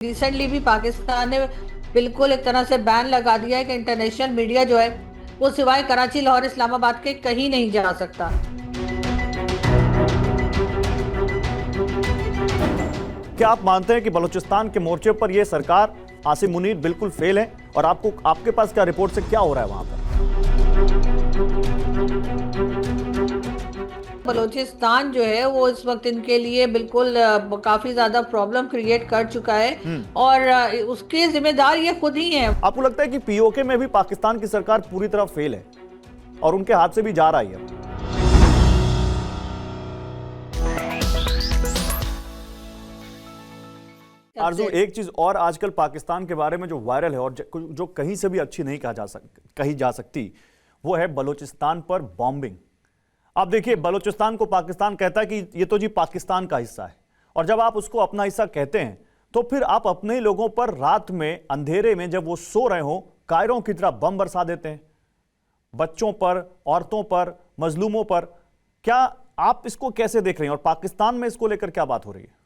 Recently भी पाकिस्तान ने बिल्कुल एक तरह से बैन लगा दिया है कि इंटरनेशनल मीडिया जो है वो सिवाय कराची, लाहौर, इस्लामाबाद के कहीं नहीं जा सकता। क्या आप मानते हैं कि बलूचिस्तान के मोर्चे पर यह सरकार आसिम मुनीर बिल्कुल फेल है? और आपके पास क्या रिपोर्ट से क्या हो रहा है वहां पर? बलूचिस्तान जो है वो इस वक्त इनके लिए बिल्कुल काफी ज्यादा प्रॉब्लम क्रिएट कर चुका है और उसके जिम्मेदार ये खुद ही हैं। आपको लगता है कि पीओके में भी पाकिस्तान की सरकार पूरी तरह फेल है और उनके हाथ से भी जा रही है? आरजू, एक चीज और आजकल पाकिस्तान के बारे में जो वायरल है और जो कहीं से भी अच्छी नहीं कही जा सकती, वो है बलूचिस्तान पर बॉम्बिंग। आप देखिए, बलूचिस्तान को पाकिस्तान कहता है कि ये तो जी पाकिस्तान का हिस्सा है, और जब आप उसको अपना हिस्सा कहते हैं तो फिर आप अपने ही लोगों पर रात में अंधेरे में जब वो सो रहे हो कायरों की तरह बम बरसा देते हैं, बच्चों पर, औरतों पर, मजलूमों पर। क्या आप इसको कैसे देख रहे हैं और पाकिस्तान में इसको लेकर क्या बात हो रही है?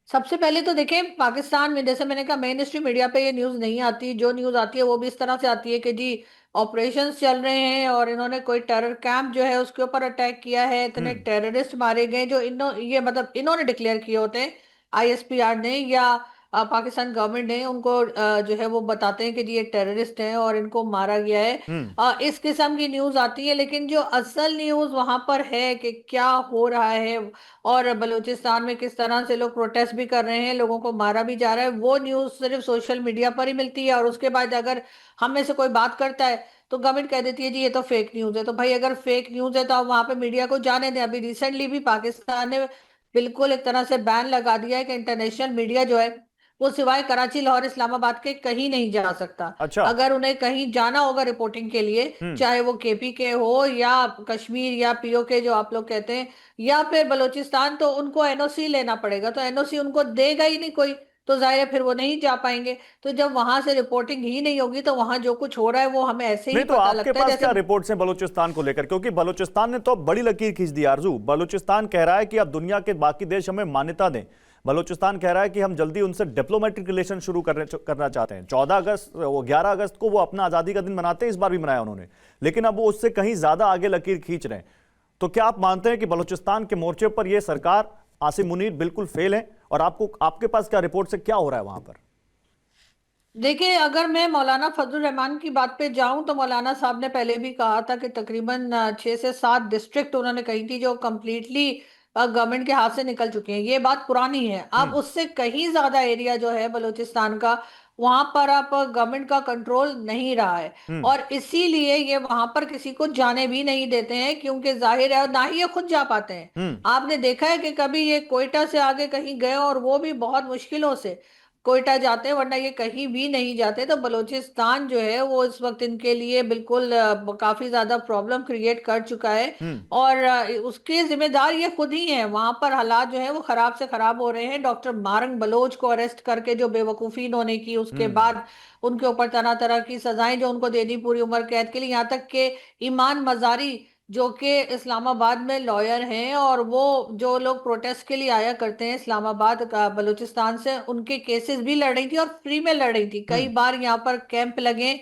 सबसे पहले तो देखें, पाकिस्तान में जैसे मैंने कहा मेन स्ट्रीम मीडिया पे ये न्यूज़ नहीं आती। जो न्यूज़ आती है वो भी इस तरह से आती है कि जी ऑपरेशंस चल रहे हैं और इन्होंने कोई टेरर कैंप जो है उसके ऊपर अटैक किया है, इतने टेररिस्ट मारे गए जो ये मतलब इन्होंने डिक्लेयर किए होते हैं, आईएसपीआर ने या पाकिस्तान गवर्नमेंट ने उनको जो है वो बताते हैं कि जी ये टेररिस्ट हैं और इनको मारा गया है। इस किस्म की न्यूज़ आती है, लेकिन जो असल न्यूज़ वहां पर है कि क्या हो रहा है और बलूचिस्तान में किस तरह से लोग प्रोटेस्ट भी कर रहे हैं, लोगों को मारा भी जा रहा है, वो न्यूज़ सिर्फ सोशल मीडिया पर ही मिलती है। और उसके बाद अगर हम में से कोई बात करता है तो गवर्नमेंट कह देती है जी ये तो फेक न्यूज़ है। तो भाई अगर फेक न्यूज़ है तो आप वहां पे मीडिया को जाने दें। अभी रिसेंटली भी पाकिस्तान ने बिल्कुल एक तरह से बैन लगा दिया है कि इंटरनेशनल मीडिया जो है वो सिवाय कराची, लाहौर, इस्लामाबाद के कहीं नहीं जा सकता। अच्छा। अगर उन्हें कहीं जाना होगा रिपोर्टिंग के लिए, चाहे वो केपी के हो या कश्मीर या पीओके जो आप लोग कहते हैं या फिर बलूचिस्तान, तो उनको एनओसी लेना पड़ेगा। तो एनओसी उनको देगा ही नहीं कोई, तो जाहिर है फिर वो नहीं जा पाएंगे। तो जब वहां से रिपोर्टिंग ही नहीं होगी तो वहां जो कुछ हो रहा है वो हमें ऐसे ही नहीं, तो पता आपके लगता है पास जैसे। क्या रिपोर्ट्स हैं बलूचिस्तान को लेकर? क्योंकि बलूचिस्तान ने तो बड़ी लकीर खींच दी आरजू। बलूचिस्तान कह रहा है कि अब दुनिया के बाकी देश हमें मान्यता दें। बलूचिस्तान कह रहा है कि हम जल्दी उनसे डिप्लोमेटिक रिलेशन शुरू करना चाहते हैं। 11 अगस्त को वो अपना आजादी का दिन मनाते हैं, इस बार भी मनाया उन्होंने, लेकिन अब वो उससे कहीं ज्यादा आगे लकीर खींच रहे हैं। तो क्या आप मानते हैं कि बलूचिस्तान के मोर्चे पर यह सरकार आसिम मुनीर बिल्कुल फेल है? और आपके पास क्या रिपोर्ट से क्या हो रहा है वहां पर? देखिए, अगर मैं मौलाना फजल रहमान की बात पे जाऊं तो मौलाना साहब ने पहले भी कहा था कि तकरीबन 6 से 7 डिस्ट्रिक्ट उन्होंने कही थी जो कम्प्लीटली गवर्नमेंट के हाथ से निकल चुके हैं। ये बात पुरानी है। अब उससे कहीं ज्यादा एरिया जो है बलूचिस्तान का, वहां पर अब गवर्नमेंट का कंट्रोल नहीं रहा है और इसीलिए ये वहां पर किसी को जाने भी नहीं देते हैं, क्योंकि जाहिर है और ना ही ये खुद जा पाते हैं। आपने देखा है कि कभी ये कोयटा से आगे कहीं गए और वो भी बहुत मुश्किलों से कोयटा जाते हैं, वरना ये कहीं भी नहीं जाते। तो बलूचिस्तान जो है वो इस वक्त इनके लिए बिल्कुल काफी ज्यादा प्रॉब्लम क्रिएट कर चुका है और उसके जिम्मेदार ये खुद ही हैं। वहां पर हालात जो है वो खराब से खराब हो रहे हैं। डॉक्टर मारंग बलोच को अरेस्ट करके जो बेवकूफी इन्होंने की, उसके बाद उनके ऊपर तरह तरह की सजाएं जो उनको दे दी पूरी उम्र कैद के लिए। यहाँ तक के ईमान मजारी जो कि इस्लामाबाद में लॉयर हैं और वो जो लोग प्रोटेस्ट के लिए आया करते हैं इस्लामाबाद का बलूचिस्तान से, उनके केसेस भी लड़ रही थी और फ्री में लड़ रही थी। कई बार यहाँ पर कैंप लगे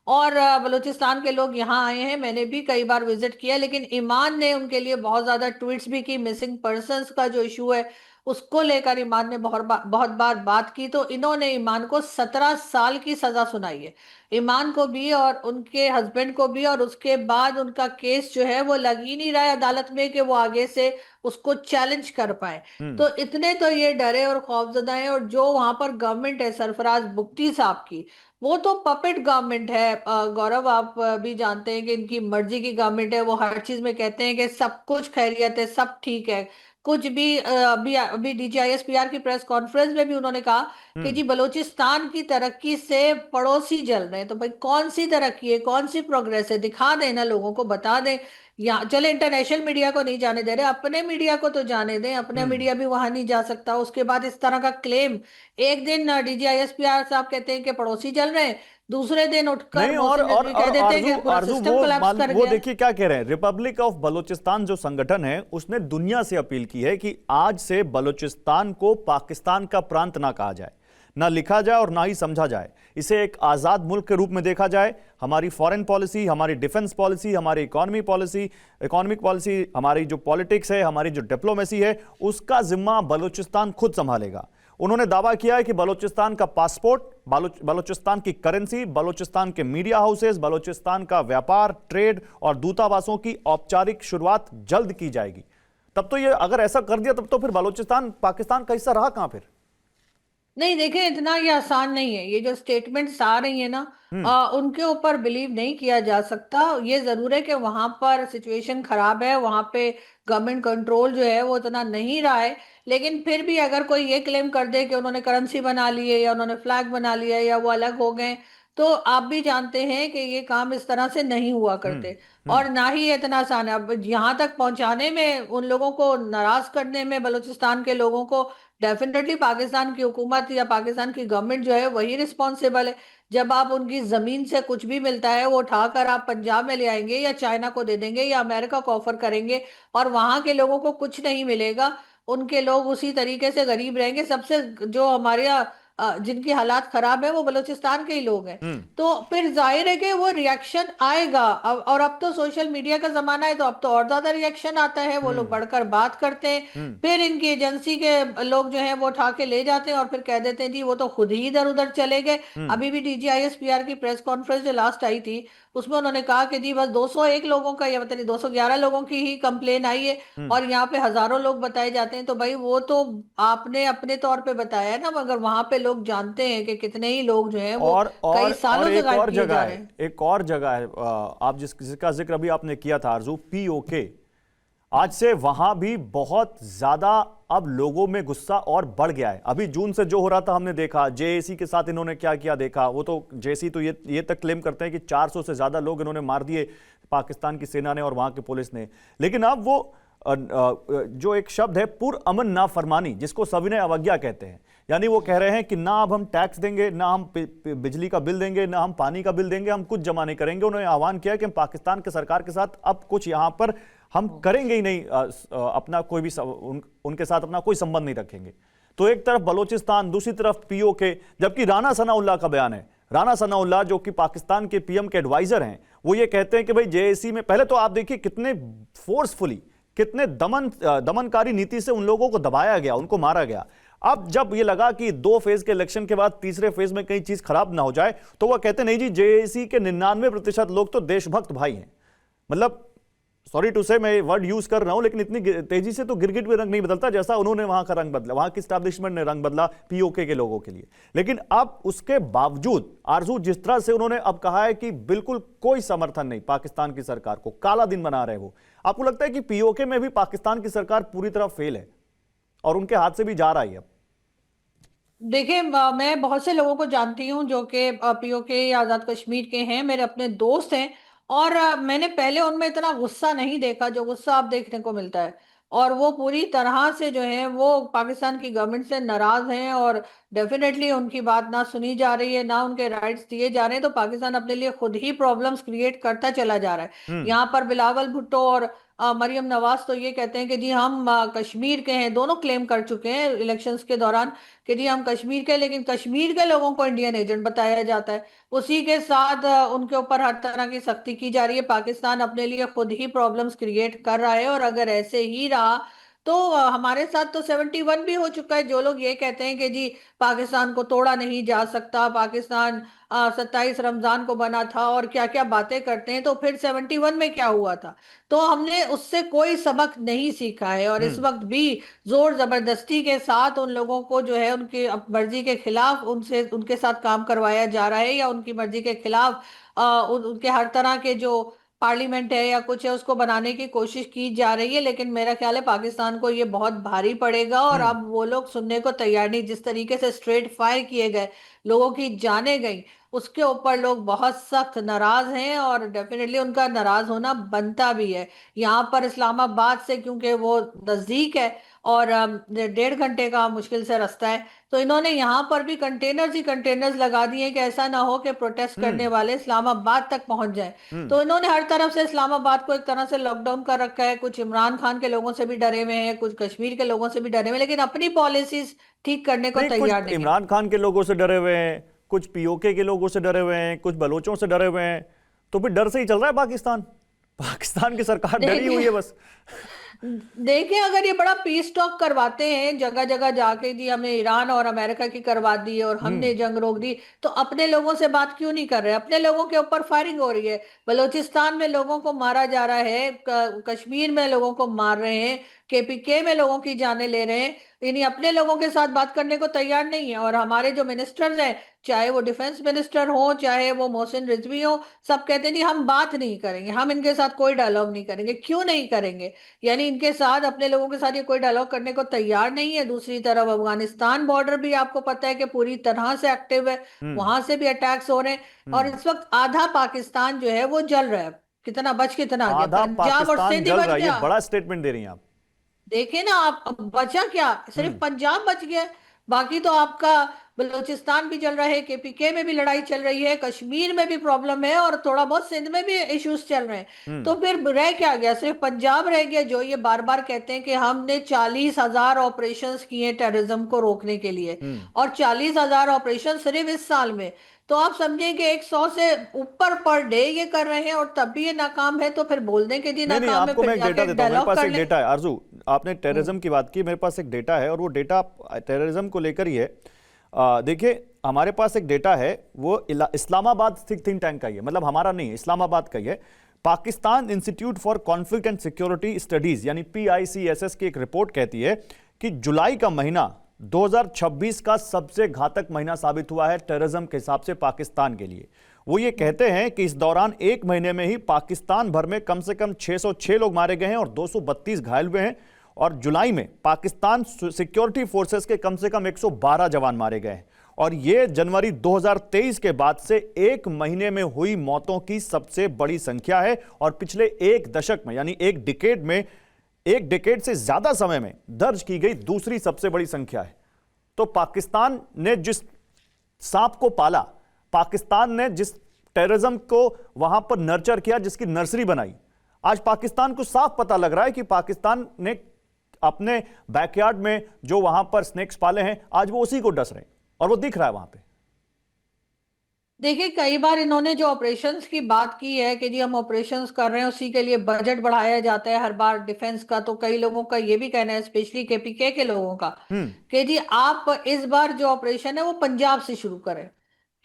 और बलूचिस्तान के लोग यहाँ आए हैं, मैंने भी कई बार विजिट किया। लेकिन ईमान ने उनके लिए बहुत ज्यादा ट्वीट्स भी की। मिसिंग पर्संस का जो इशू है उसको लेकर ईमान ने बहुत बार बात की। तो इन्होंने ईमान को 17 साल की सजा सुनाई है, ईमान को भी और उनके हस्बैंड को भी। और उसके बाद उनका केस जो है वो लग ही नहीं रहा है अदालत में कि वो आगे से उसको चैलेंज कर पाए। तो इतने तो ये डरे और खौफजदा हैं। और जो वहां पर गवर्नमेंट है सरफराज बुगटी साहब की, वो तो पपेट गवर्नमेंट है। गौरव, आप भी जानते हैं कि इनकी मर्जी की गवर्नमेंट है। वो हर चीज में कहते हैं कि सब कुछ खैरियत है, सब ठीक है। कुछ भी अभी अभी डीजीआईएसपीआर की प्रेस कॉन्फ्रेंस में भी उन्होंने कहा कि जी बलूचिस्तान की तरक्की से पड़ोसी जल रहे हैं। तो भाई कौन सी तरक्की है, कौन सी प्रोग्रेस है, दिखा दें ना, लोगों को बता दें यहाँ चले इंटरनेशनल मीडिया को नहीं जाने दे रहे, अपने मीडिया को तो जाने दें, अपना हम्म। मीडिया भी वहां नहीं जा सकता। उसके बाद इस तरह का क्लेम, एक दिन डीजीआईएसपीआर साहब कहते हैं कि पड़ोसी जल रहे हैं, दूसरे दिन उठकर नहीं, और मोहसिन रिजवी कह देते हैं आरजू कि पूरा आरजू सिस्टम कोलैप्स कर वो गया है। देखिए क्या कह रहे हैं। रिपब्लिक ऑफ बलूचिस्तान जो संगठन है उसने दुनिया से अपील की है कि आज से बलूचिस्तान को पाकिस्तान का प्रांत ना कहा जाए, ना लिखा जाए और ना ही समझा जाए। इसे एक आजाद मुल्क के रूप में देखा जाए। हमारी फॉरेन पॉलिसी, हमारी डिफेंस पॉलिसी, हमारी इकोनॉमिक पॉलिसी, हमारी जो पॉलिटिक्स है, हमारी जो डिप्लोमेसी है, उसका जिम्मा बलूचिस्तान खुद संभालेगा। उन्होंने दावा किया है कि बलूचिस्तान का पासपोर्ट, बलूचिस्तान की करेंसी, बलूचिस्तान के मीडिया हाउसेस, बलूचिस्तान का व्यापार, ट्रेड और दूतावासों की औपचारिक शुरुआत जल्द की जाएगी। तब तो ये अगर ऐसा कर दिया तब तो फिर बलूचिस्तान पाकिस्तान का हिस्सा रहा कहां फिर? नहीं देखें, इतना ये आसान नहीं है। ये जो स्टेटमेंट्स आ रही है ना, हम्म। उनके ऊपर बिलीव नहीं किया जा सकता। ये जरूर है कि वहां पर सिचुएशन खराब है, वहां पे गवर्नमेंट कंट्रोल जो है वो इतना नहीं रहा है। लेकिन फिर भी अगर कोई ये क्लेम कर दे कि उन्होंने करेंसी बना ली है या उन्होंने फ्लैग बना लिया है या वो अलग हो गए, तो आप भी जानते हैं कि ये काम इस तरह से नहीं हुआ हम्म। करते। हम्म। और ना ही ये इतना आसान है। अब यहाँ तक पहुंचाने में, उन लोगों को नाराज करने में, बलूचिस्तान के लोगों को डेफिनेटली पाकिस्तान की हुकूमत या पाकिस्तान की गवर्नमेंट जो है वही रिस्पॉन्सिबल है। जब आप उनकी जमीन से कुछ भी मिलता है वो उठाकर आप पंजाब में ले आएंगे या चाइना को दे देंगे या अमेरिका को ऑफर करेंगे, और वहां के लोगों को कुछ नहीं मिलेगा। उनके लोग उसी तरीके से गरीब रहेंगे। सबसे जो हमारे यहाँ जिनकी हालात खराब है वो बलूचिस्तान के ही लोग हैं। हम्म। तो फिर जाहिर है कि वो रिएक्शन आएगा। और अब तो सोशल मीडिया का जमाना है, तो अब तो और ज्यादा रिएक्शन आता है, वो लोग हम्म। बढ़कर बात करते हैं। हम्म। फिर इनकी एजेंसी के लोग जो हैं वो उठा के ले जाते हैं और फिर कह देते हैं जी वो तो खुद ही इधर उधर चले गए। हम्म। अभी भी डीजीआईएसपीआर की प्रेस कॉन्फ्रेंस जो लास्ट आई थी, उसमें उन्होंने कहा कि जी बस 201 लोगों का, या पता नहीं 211 लोगों की ही कंप्लेन आई है, हम्म। और यहाँ पे हजारों लोग बताए जाते हैं। तो भाई वो तो आपने अपने तौर पे बताया है ना, मगर वहां पे लोग जानते हैं कि कितने ही लोग जो हैं वो कई और सालों से एक गायब और किए जगह जा है, रहे हैं। एक और जगह है, आप जिसका जिक्र अभी आपने किया था आरजू, पीओके। आज से वहां भी बहुत ज्यादा अब लोगों में गुस्सा और बढ़ गया है। अभी जून से जो हो रहा था हमने देखा, जेएसी के साथ इन्होंने क्या किया देखा। वो तो जेएसी तो ये तक क्लेम करते हैं कि 400 से ज्यादा लोग इन्होंने मार दिए, पाकिस्तान की सेना ने और वहां की पुलिस ने। लेकिन अब वो जो एक शब्द है पुरअमन नाफरमानी, जिसको सविनय अवज्ञा कहते हैं, यानी वो कह रहे हैं कि ना अब हम टैक्स देंगे, ना हम बिजली का बिल देंगे, ना हम पानी का बिल देंगे, हम कुछ जमा नहीं करेंगे। उन्होंने आह्वान किया कि हम पाकिस्तान के सरकार के साथ अब कुछ यहां पर हम करेंगे ही नहीं, अपना कोई भी उनके साथ अपना कोई संबंध नहीं रखेंगे। तो एक तरफ बलोचिस्तान, दूसरी तरफ पीओके। जबकि राना सनाउल्लाह का बयान है, राना सनाउल्लाह जो कि पाकिस्तान के पीएम के एडवाइजर हैं, वो ये कहते हैं कि भाई जेएसी में पहले तो आप देखिए कितने फोर्सफुली, कितने दमनकारी नीति से उन लोगों को दबाया गया, उनको मारा गया। अब जब ये लगा कि 2 फेज के इलेक्शन के बाद तीसरे फेज में कहीं चीज खराब ना हो जाए, तो वह कहते नहीं जी, जेएसी के 99% लोग तो देशभक्त भाई हैं। मतलब सॉरी टू से मैं वर्ड यूज कर रहा हूं, लेकिन इतनी तेजी से तो गिरगिट में रंग नहीं बदलता जैसा उन्होंने वहां का रंग बदला, वहां की स्टैब्लिशमेंट ने रंग बदला पीओके के लोगों के लिए। लेकिन अब उसके बावजूद आरजू, जिस तरह से उन्होंने अब कहा है कि बिल्कुल कोई समर्थन नहीं पाकिस्तान की सरकार को, काला दिन बना रहे वो, आपको लगता है कि पीओके में भी पाकिस्तान की सरकार पूरी तरह फेल है और उनके हाथ से भी जा रहा है अब? देखिए, मैं बहुत से लोगों को जानती हूँ जो कि पीओके या आजाद कश्मीर के हैं, मेरे अपने दोस्त हैं। और मैंने पहले उनमें इतना गुस्सा नहीं देखा जो गुस्सा अब देखने को मिलता है। और वो पूरी तरह से जो है वो पाकिस्तान की गवर्नमेंट से नाराज हैं, और डेफिनेटली उनकी बात ना सुनी जा रही है, ना उनके राइट्स दिए जा रहे हैं। तो पाकिस्तान अपने लिए खुद ही प्रॉब्लम्स क्रिएट करता चला जा रहा है। हम्म। यहाँ पर बिलावल भुट्टो और मरियम नवाज तो ये कहते हैं कि जी हम कश्मीर के हैं, दोनों क्लेम कर चुके हैं इलेक्शंस के दौरान कि जी हम कश्मीर के, लेकिन कश्मीर के लोगों को इंडियन एजेंट बताया जाता है। उसी के साथ उनके ऊपर हर तरह की सख्ती की जा रही है। पाकिस्तान अपने लिए खुद ही प्रॉब्लम्स क्रिएट कर रहा है, और अगर ऐसे ही रहा तो हमारे साथ तो 71 भी हो चुका है। जो लोग ये कहते हैं कि जी पाकिस्तान को तोड़ा नहीं जा सकता, पाकिस्तान 27 रमजान को बना था और क्या क्या बातें करते हैं, तो फिर 71 में क्या हुआ था? तो हमने उससे कोई सबक नहीं सीखा है, और इस हम्म। वक्त भी जोर जबरदस्ती के साथ उन लोगों को जो है उनकी मर्जी के खिलाफ उनसे उनके साथ काम करवाया जा रहा है, या उनकी मर्जी के खिलाफ उनके हर तरह के जो पार्लियामेंट है या कुछ है उसको बनाने की कोशिश की जा रही है, लेकिन मेरा ख्याल है पाकिस्तान को ये बहुत भारी पड़ेगा। और हम्म। अब वो लोग सुनने को तैयार नहीं, जिस तरीके से स्ट्रेट फायर किए गए, लोगों की जानें गई, उसके ऊपर लोग बहुत सख्त नाराज हैं और डेफिनेटली उनका नाराज होना बनता भी है। यहाँ पर इस्लामाबाद से क्योंकि वो नजदीक है और 1.5 घंटे का मुश्किल से रास्ता है, तो इन्होंने यहाँ पर भी कंटेनर्स ही कंटेनर्स लगा दिए कि ऐसा ना हो कि प्रोटेस्ट करने हम्म। वाले इस्लामाबाद तक पहुंच जाए। हम्म। तो इन्होंने हर तरफ से इस्लामाबाद को एक तरह से लॉकडाउन कर रखा है। कुछ इमरान खान के लोगों से भी डरे हुए हैं, कुछ कश्मीर के लोगों से भी डरे हुए हैं, लेकिन अपनी पॉलिसीज ठीक करने को नहीं, कुछ तैयार नहीं है। इमरान खान के लोगों से डरे हुए हैं, कुछ पीओके के लोगों से डरे हुए हैं, कुछ बलोचों से डरे हुए हैं। तो फिर डर से ही चल रहा है पाकिस्तान। पाकिस्तान की सरकार डरी हुई देखिए, है बस। देखिए अगर ये बड़ा पीस टॉक करवाते हैं जगह जगह जाके, जी हमने ईरान और अमेरिका की करवा दी और हम्म। हमने जंग रोक दी, तो अपने लोगों से बात क्यों नहीं कर रहे? अपने लोगों के ऊपर फायरिंग हो रही है, बलूचिस्तान में लोगों को मारा जा रहा है, कश्मीर में लोगों को मार रहे हैं, केपीके में लोगों की जानें ले रहे हैं, यानी अपने लोगों के साथ बात करने को तैयार नहीं है। और हमारे जो मिनिस्टर्स हैं, चाहे वो डिफेंस मिनिस्टर हो चाहे वो मोहसिन रिजवी हो, सब कहते हैं नहीं हम बात नहीं करेंगे, हम इनके साथ कोई डायलॉग नहीं करेंगे। क्यों नहीं करेंगे? यानी इनके साथ, अपने लोगों के साथ ये कोई डायलॉग करने को तैयार नहीं है। दूसरी तरफ अफगानिस्तान बॉर्डर भी आपको पता है कि पूरी तरह से एक्टिव है, हम्म। वहां से भी अटैक्स हो रहे हैं। और हम्म। इस वक्त आधा पाकिस्तान जो है वो जल रहा है। कितना बच कितना आ गया, आधा पंजाब और पाकिस्तान सिंध ही जल बच रहा है, ये गया। बड़ा स्टेटमेंट दे रही हैं आप। देखे ना आप, अब बचा क्या? सिर्फ हम्म। पंजाब बच गया है। बाकी तो आपका बलूचिस्तान भी चल रहा है, केपीके में भी लड़ाई चल रही है, कश्मीर में भी प्रॉब्लम है और थोड़ा बहुत सिंध में भी इश्यूज चल रहे हैं। हम्म। तो फिर रह क्या गया? सिर्फ पंजाब रह गया, जो ये बार बार कहते हैं कि हमने 40,000 ऑपरेशंस किए टेररिज्म को रोकने के लिए, हम्म। और 40,000 ऑपरेशन सिर्फ इस साल में। तो आप समझें कि 100 से ऊपर पर डे ये कर रहे हैं और तब भी ये नाकाम है, तो फिर बोलने के लिए नहीं नहीं, नाकाम है, आपको मैं फिर एक डेटा जाके देता हूं, मेरे डायलॉग पास कर एक ले। डेटा है आरजू। आपने टेररिज्म की बात की, मेरे पास एक डेटा है और वो डेटा टेररिज्म को लेकर ही है। देखिए, हमारे पास एक डेटा है, वो इस्लामाबाद थिंक टैंक का ही है, मतलब हमारा नहीं है, इस्लामाबाद का ही है। Pakistan institute for conflict and security studies यानी PICSS की एक रिपोर्ट कहती है कि जुलाई का महीना 2026 का सबसे घातक महीना साबित हुआ है टेररिज्म के हिसाब से पाकिस्तान के लिए। वो ये कहते हैं कि इस दौरान एक महीने में ही पाकिस्तान भर में कम से कम 606 लोग मारे गए हैं और 232 घायल हुए हैं। और जुलाई में पाकिस्तान सिक्योरिटी फोर्सेस के कम से कम 112 जवान मारे गए हैं। और यह जनवरी 2023 के बाद से एक महीने में हुई मौतों की सबसे बड़ी संख्या है और पिछले एक दशक में यानी एक डिकेड से ज्यादा समय में दर्ज की गई दूसरी सबसे बड़ी संख्या है। तो पाकिस्तान ने जिस सांप को पाला, पाकिस्तान ने जिस टेररिज्म को वहां पर नर्चर किया, जिसकी नर्सरी बनाई, आज पाकिस्तान को साफ पता लग रहा है कि पाकिस्तान ने अपने बैकयार्ड में जो वहां पर स्नेक्स पाले हैं, आज वो उसी को डस रहे हैं और वो दिख रहा है वहां पे। देखिए, कई बार इन्होंने जो ऑपरेशंस की बात की है कि जी हम ऑपरेशंस कर रहे हैं, उसी के लिए बजट बढ़ाया जाता है हर बार डिफेंस का, तो कई लोगों का ये भी कहना है, स्पेशली केपीके के लोगों का, हम्म। कि जी आप इस बार जो ऑपरेशन है वो पंजाब से शुरू करें।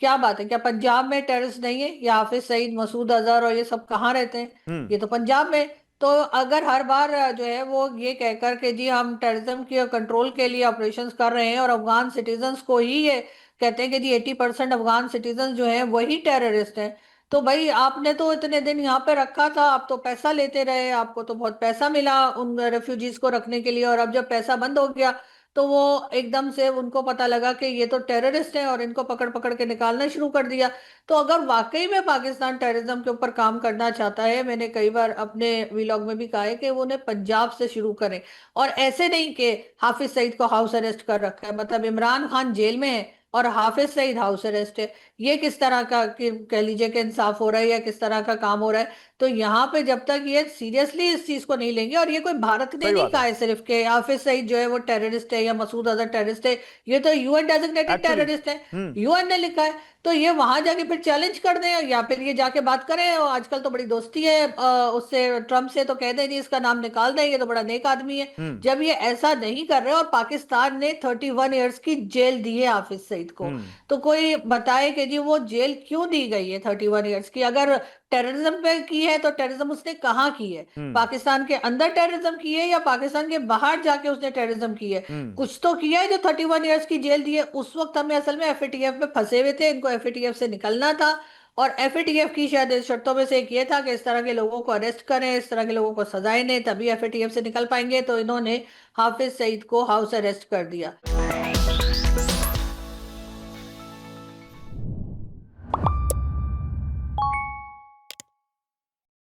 क्या बात है? क्या पंजाब में टेररिस्ट नहीं है? या हाफिज सईद, मसूद अजहर और ये सब कहाँ रहते हैं? हम्म। ये तो पंजाब में। तो अगर हर बार जो है वो ये कहकर के जी हम टेररिज्म के कंट्रोल के लिए ऑपरेशंस कर रहे हैं और अफगान सिटीजन्स को ही ये कहते हैं कि जी 80% अफगान सिटीजन जो हैं वही टेररिस्ट हैं, तो भाई आपने तो इतने दिन यहाँ पे रखा था, आप तो पैसा लेते रहे, आपको तो बहुत पैसा मिला उन रेफ्यूजीज को रखने के लिए, और अब जब पैसा बंद हो गया तो वो एकदम से उनको पता लगा कि ये तो टेररिस्ट हैं और इनको पकड़ पकड़ के निकालना शुरू कर दिया। तो अगर वाकई में पाकिस्तान टेररिज्म के ऊपर काम करना चाहता है, मैंने कई बार अपने वीलॉग में भी कहा है कि वो उन्हें पंजाब से शुरू करें। और ऐसे नहीं कि हाफिज सईद को हाउस अरेस्ट कर रखा है, मतलब इमरान खान जेल में है और हाफिज सईद हाउस अरेस्ट है, ये किस तरह का कह लीजिए कि इंसाफ हो रहा है या किस तरह का काम हो रहा है? तो यहाँ पे जब तक ये सीरियसली इस चीज को नहीं लेंगे, और ये कोई भारत ने सही नहीं बात कहा है। है सिर्फ कि हाफिज सईद जो है वो टेररिस्ट है या मसूद अजहर टेररिस्ट है, ये तो यूएन डेजिग्नेटेड एक्चुअली। टेररिस्ट है, हम्म। यूएन ने लिखा है। तो ये वहां जाके फिर चैलेंज कर दें या फिर ये जाके बात करें, और आजकल तो बड़ी दोस्ती है उससे, ट्रम्प से, तो कह दें जी इसका नाम निकाल दें, ये तो बड़ा नेक आदमी है। हम्म। जब ये ऐसा नहीं कर रहे और पाकिस्तान ने 31 ईयर्स की जेल दी है हाफिज सईद को, हम्म। तो कोई बताए कि जी वो जेल क्यों दी गई है 31 ईयर्स की? अगर टेररिज्म पे की है तो टेररिज्म उसने कहाँ की है? हम्म। पाकिस्तान के अंदर टेररिज्म की है या पाकिस्तान के बाहर जाके उसने टेररिज्म की है? हम्म। कुछ तो किया है जो 31 ईयर्स की जेल दी है। उस वक्त हमें असल में एफएटीएफ में फंसे हुए थे, इनको एफएटीएफ से निकलना था, और एफएटीएफ की शायद शर्तों में से एक ये था कि इस तरह के लोगों को अरेस्ट करें, इस तरह के लोगों को सजाएं दें, तभी एफएटीएफ से निकल पाएंगे। तो इन्होंने हाफिज सईद को हाउस अरेस्ट कर दिया।